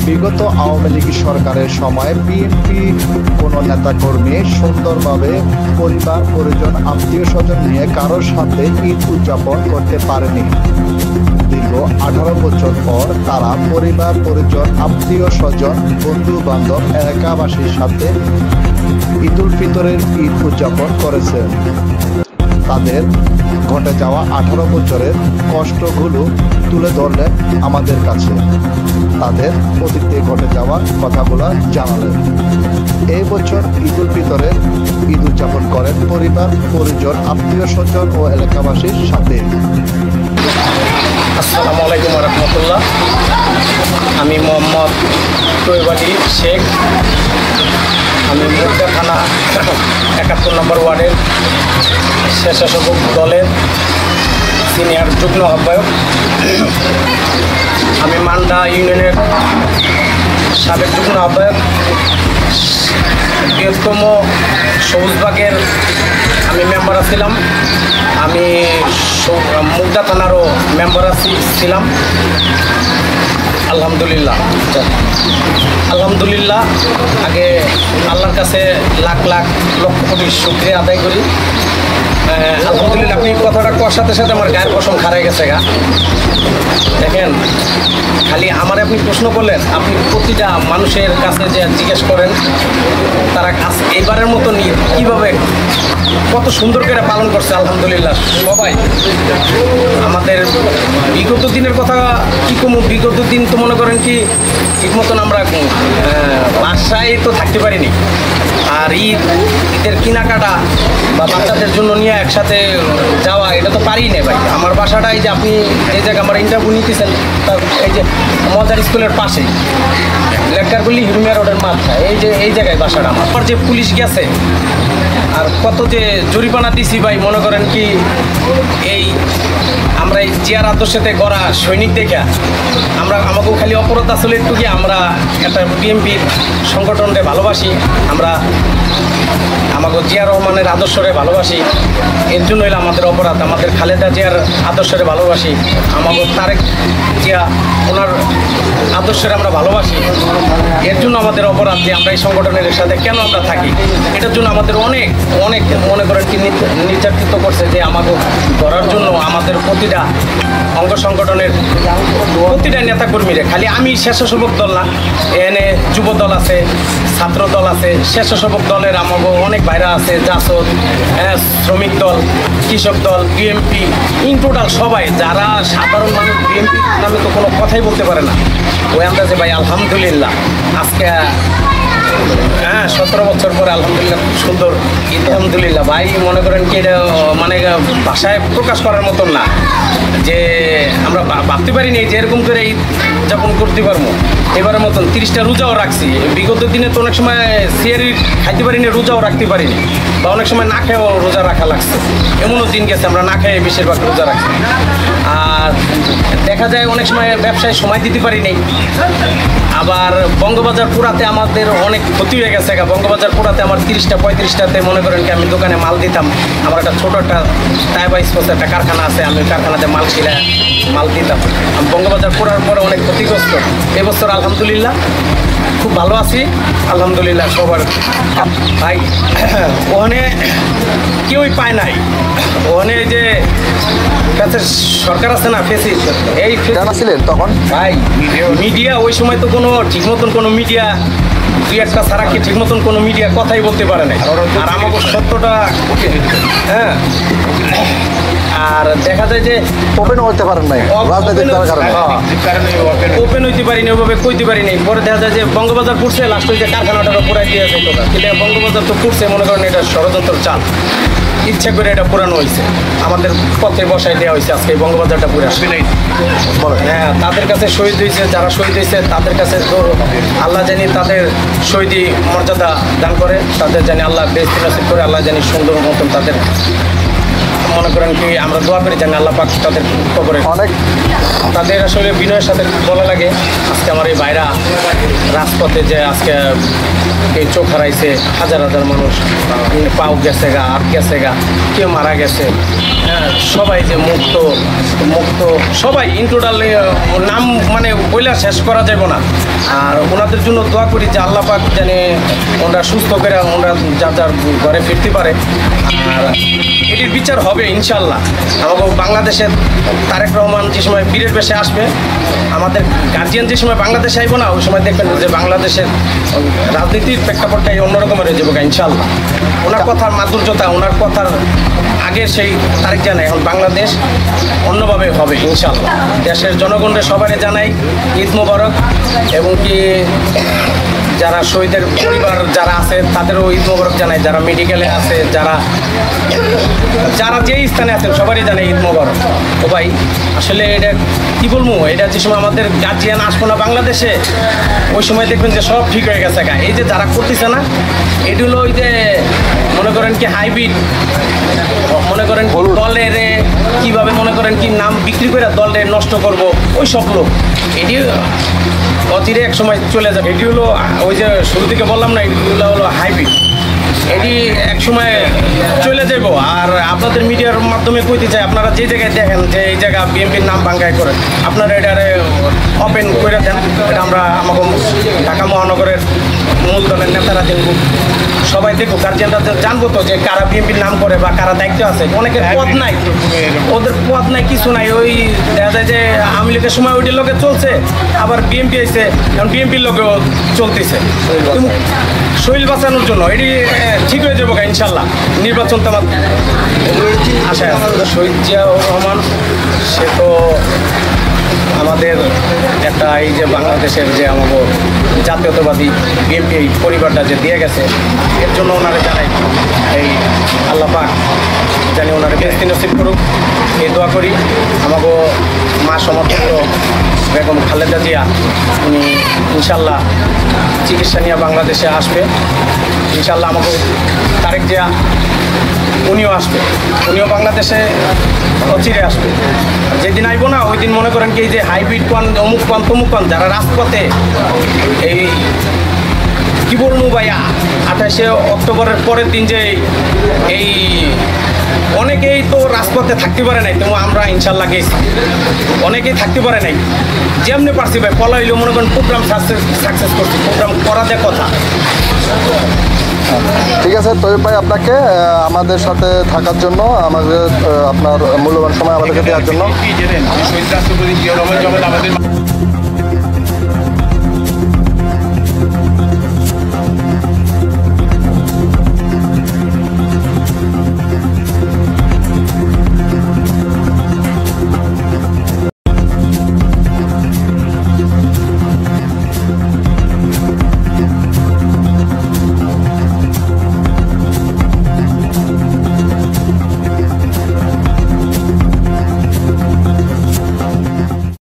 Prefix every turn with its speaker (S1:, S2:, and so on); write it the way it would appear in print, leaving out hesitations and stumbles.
S1: বিগত আওয়ামী লীগ সরকারের সময় বিএনপি কোনো নেতাকর্মী সুন্দরভাবে পরিবার পরিজন আত্মীয় স্বজন নিয়ে কারোর সাথে ঈদ উদযাপন করতে পারেনি। দীর্ঘ 18 বছর পর তারা পরিবার পরিজন আত্মীয় স্বজন বন্ধু বান্ধব এলাকাবাসীর সাথে ঈদুল ফিতরের ঈদ উদযাপন করেছে। তাদের ঘটে যাওয়া 18 বছরের কষ্টগুলো তুলে ধরলেন আমাদের কাছে, তাদের অতীতে ঘটে যাওয়া কথাগুলো জানালেন। এই বছর ঈদুল ফিতরের ঈদ উদযাপন করেন পরিবার পরিজন আত্মীয় স্বজন ও এলাকাবাসীর সাথে।
S2: আসসালামু আলাইকুম রহমতুল্লাহ। আমি মোহাম্মদ তৈয়ব আলী শেখ। আমি মুগদা থানা 71 নম্বর ওয়ার্ডের স্বেচ্ছাসেবক দলের সিনিয়র যুগ্ম আহ্বায়ক। আমি মান্ডা ইউনিয়নের সাবেক যুগ্ম আহ্বায়ক। বৃহত্তম সবুজবাগের আমি মেম্বার ছিলাম। আমি মুগদা থানারও মেম্বার ছিলাম। আলহামদুলিল্লাহ আগে আল্লাহর কাছে লাখ লাখ লক্ষ কোটি শুকরিয়া আদায় করি। আলহামদুলিল্লাহ আপনি কথাটা করার সাথে সাথে আমার গায়ের পশম খারাই গেছে গা। দেখেন, খালি আমার আপনি প্রশ্ন করলেন, আপনি প্রতিটা মানুষের কাছে যে জিজ্ঞেস করেন তারা এইবারের মতো কীভাবে কত সুন্দর করে পালন করছে। আলহামদুলিল্লাহ সবাই আমাদের বিগত দিনের কথা কী কমু, বিগত দিন তো মনে করেন কি ঠিক মতন আমরা বাসায় তো থাকতে পারিনি। আর ঈদের কেনাকাটা বা বাচ্চাদের জন্য নিয়ে একসাথে যাওয়া এটা তো পারি না ভাই। আমার বাসাটা এই যে আপনি এই জায়গায় আমার ইন্টারভিউ নিতেছেন, এই যে মজার স্কুলের পাশে লেখারগুলি হিরুমিয়া রোডের মাথায় এই জায়গায় বাসাটা আমার। যে পুলিশ গেছে আর কত যে জরিমানা দিছি ভাই, মনে করেন কি এই আমরা এই জিয়ার আদর্শতে গড়া সৈনিক দেখা আমাকেও খালি অপরাধ আসলে একটু কি আমরা একটা বিএনপির সংগঠনকে ভালোবাসি, আমরা আমাকে জিয়া রহমানের আদর্শরে ভালোবাসি। এর জন্য হইলে আমাদের অপরাধ। আমাদের খালেদা জিয়ার আদর্শরে ভালোবাসি, আমাকে তারেক জিয়া ওনার আদর্শরে আমরা ভালোবাসি। এর জন্য আমাদের অপরাধ যে আমরা এই সংগঠনের সাথে কেন আমরা থাকি। এটার জন্য আমাদের অনেক অনেক মনে করেন কি নির্যাতিত করছে যে আমাকে ধরার জন্য আমাদের প্রতিটা অঙ্গ সংগঠনের প্রতিটা নেতাকর্মীরা, খালি আমি স্বেচ্ছাসেবক দল না, এখানে যুব দল আছে, ছাত্র দল আছে, স্বেচ্ছাসেবক দলের আমাকে অনেক ভাইরা আছে, জাসদ, শ্রমিক দল, কৃষক দল, বিএনপি, ইন টোটাল সবাই যারা সাধারণ মানুষ বিএনপি নামে তো কোনো কথাই বলতে পারে না। ওই আমরা যে ভাই আলহামদুলিল্লাহ আজকে 17 বছর পরে আলহামদুলিল্লাহ খুব সুন্দর ঈদ। আলহামদুলিল্লাহ ভাই মনে করেন কি এটা মানে ভাষায় প্রকাশ করার মতন না, যে আমরা ভাবতে পারিনি যে এরকম করে ঈদ উদযাপন করতে পারবো। এবারের মতন 30টা রোজাও রাখছি। বিগত দিনে তো অনেক সময় সিয়ারি খাইতে পারিনি, রোজাও রাখতে পারিনি, বা অনেক সময় না খেয়েও রোজা রাখা লাগছে। এমনও দিন গেছে আমরা না খেয়ে বেশিরভাগ রোজা রাখছি। আর দেখা যায় অনেক সময় ব্যবসায় সময় দিতে পারিনি। আবার বঙ্গবাজার পুরাতে আমাদের অনেক ক্ষতি হয়ে গেছে। বঙ্গবাজার পুরাতে আমার 30-35টাতে মনে করেন কি আমি দোকানে মাল দিতাম। আমার একটা ছোটো একটা টাইবা স্পোর্টস একটা কারখানা আছে, আমি কারখানাতে মাল ছিলাম, মাল দিতাম। আমি বঙ্গবাজার পুরার পরে অনেক ক্ষতিগ্রস্ত। এবছর আলহামদুলিল্লাহ খুব ভালো আছি আলহামদুলিল্লাহ। সবার ভাই ওখানে কেউই পায় নাই। ওখানে যে সরকার আছে না ফেসি, এই
S1: জানাছিলেন তখন
S2: ভাই মিডিয়া ওই সময় তো কোনো ঠিক মতন কোনো মিডিয়া দুই একটা ছাড়া কি ঠিক মতন কোনো মিডিয়া কথাই বলতে পারে না। আর আমাকে সত্যটা আর দেখা যায় যে
S1: ওপেন হতে পারেন নাই,
S2: ওপেন হইতে পারিনি, ওইভাবে কইতে পারিনি। পরে দেখা যায় যে বঙ্গবাজার পড়ছে, লাস্ট ওই যে কারখানাটা পুরাই দিয়ে যেত। কিন্তু বঙ্গবাজার তো পড়ছে মনে করেন এটা ষড়যন্ত্র চাল, ইচ্ছা করে এটা পুরানো হয়েছে, আমাদের পথে বসাই দেওয়া হয়েছে। আজকে এই বঙ্গবাজারটা পুরো হ্যাঁ তাদের কাছে শহীদ হয়েছে, যারা শহীদ হয়েছে তাদের কাছে তো আল্লাহ জানি তাদের শহীদি মর্যাদা দান করে, তাদের জানি আল্লাহ বেশ নসিব করে, আল্লাহ জানি সুন্দর মতন তাদের মনে করেন কি আমরা দোয়া করি যেন আল্লাহ পাক তাদের কবরে
S1: অনেক
S2: তাদের আসলে বিনয়ের সাথে বলা লাগে আজকে আমার এই ভাইরা রাজপথে যে আজকে এই চোখ হারাইছে হাজার হাজার মানুষ পাও গেছে গা হাত গেছে গা কেউ মারা গেছে হ্যাঁ সবাই যে মুক্ত মুক্ত সবাই ইনটোটাল নাম মানে বইলা শেষ করা যাবে না আর ওনাদের জন্য দোয়া করি যে আল্লাহ পাক জানে ওনারা সুস্থ করে ওনারা যার যার ঘরে ফিরতে পারে আর এটির বিচার হবে ইনশাল্লাহ আমাকে বাংলাদেশের তারেক রহমান যে সময় বীরের বেশে আসবে আমাদের গার্জিয়ান যে সময় বাংলাদেশে আইব না ওই সময় দেখবেন যে বাংলাদেশের রাজনীতির প্রেক্ষাপটটাই অন্যরকমের হয়ে যাবে ইনশাল্লাহ ওনার কথার মাধুর্যতা ওনার কথার আগে সেই তারিখ জানাই এখন বাংলাদেশ অন্যভাবে হবে ইনশাল্লাহ দেশের জনগণের সবাই জানাই ঈদ মোবারক এবং কি যারা শহীদের পরিবার যারা আছে তাদেরও ঈদ মোবারক জানাই যারা মেডিকেলে আছে যারা যারা যেই স্থানে আছেন সবারই জানে ঈদ মোবারক ও ভাই আসলে এটা কী বলবো এটা যে সময় আমাদের গার্জিয়ান আসবো না বাংলাদেশে ওই সময় দেখবেন যে সব ঠিক হয়ে গেছে এই যে যারা করতেছে না এটি হলো ওই যে মনে করেন কি হাইব্রিড মনে করেন দলের কীভাবে মনে করেন কি নাম বিক্রি করে দলের নষ্ট করব ওই সব লোক এটি অচিরে এক সময় চলে যাবে এটি হলো ওই যে শুরু থেকে বললাম না এগুলো হলো হাইব্রিড এটি এক সময় চলে যাব আর আপনাদের মিডিয়ার মাধ্যমে কইতে চাই আপনারা যে জায়গায় দেখেন যে এই জায়গা বিএনপির নাম ভাঙ্গাই করেন আপনারা এটারে ওপেন করে দেন এটা আমরা আমাকে ঢাকা মহানগরের মূল দলের নেতারা দেখব সবাই দেখুক গার্জিয়ানরা জানবো তো যে কারা বিএনপির নাম করে বা কারা দায়িত্ব আছে অনেকের পদ নাই ওদের পদ নাই কিছু নাই ওই দেখা যায় যে আওয়ামী লীগের সময় ওইটির লোকে চলছে আবার বিএনপি আইছে এখন বিএনপির লোকেও চলতেছে কিন্তু শরীর বাঁচানোর জন্য এটি ঠিক হয়ে যাবো ইনশাল্লাহ নির্বাচন তো আমার আশা আছে শহীদ জিয়াউর রহমান সে তো আমাদের একটা এই যে বাংলাদেশের যে আমাদের জাতীয়তাবাদী বিএনপি এই পরিবারটা যে দিয়ে গেছে এর জন্য ওনারা জানাই এই আল্লাহ পাক জানি ওনারা বেস্তি নসিব করুক এই দোয়া করি আমাকে মা সমর্থিত বেগম খালেদা জিয়া উনি ইনশাল্লাহ চিকিৎসা নিয়ে বাংলাদেশে আসবে ইনশাল্লাহ আমাকে তারেক জিয়া উনিও আসবে উনিও বাংলাদেশে অচিরে আসবে যেদিন আইব না ওই দিন মনে করেন কি এই যে হাইব্রিড পান অমুক পান তমুক পান যারা রাজপথে এই কি বলবো ভাইয়া 28 অক্টোবরের পরের দিন যে এই অনেকেই তো রাজপথে থাকতে পারে নাই কিন্তু আমরা ইনশাল্লাহ গেছি অনেকেই থাকতে পারে নাই যেমনি পারছি ভাই পলাইলেও মনে করেন প্রোগ্রাম সাকসেস করছি প্রোগ্রাম করাতে কথা
S1: ঠিক আছে তৈরি ভাই আপনাকে আমাদের সাথে থাকার জন্য আমাদের আপনার মূল্যবান সময় আমাদেরকে দেওয়ার জন্য
S3: শহীদ রাষ্ট্রপতি জিয়াউর রহমান আমাদের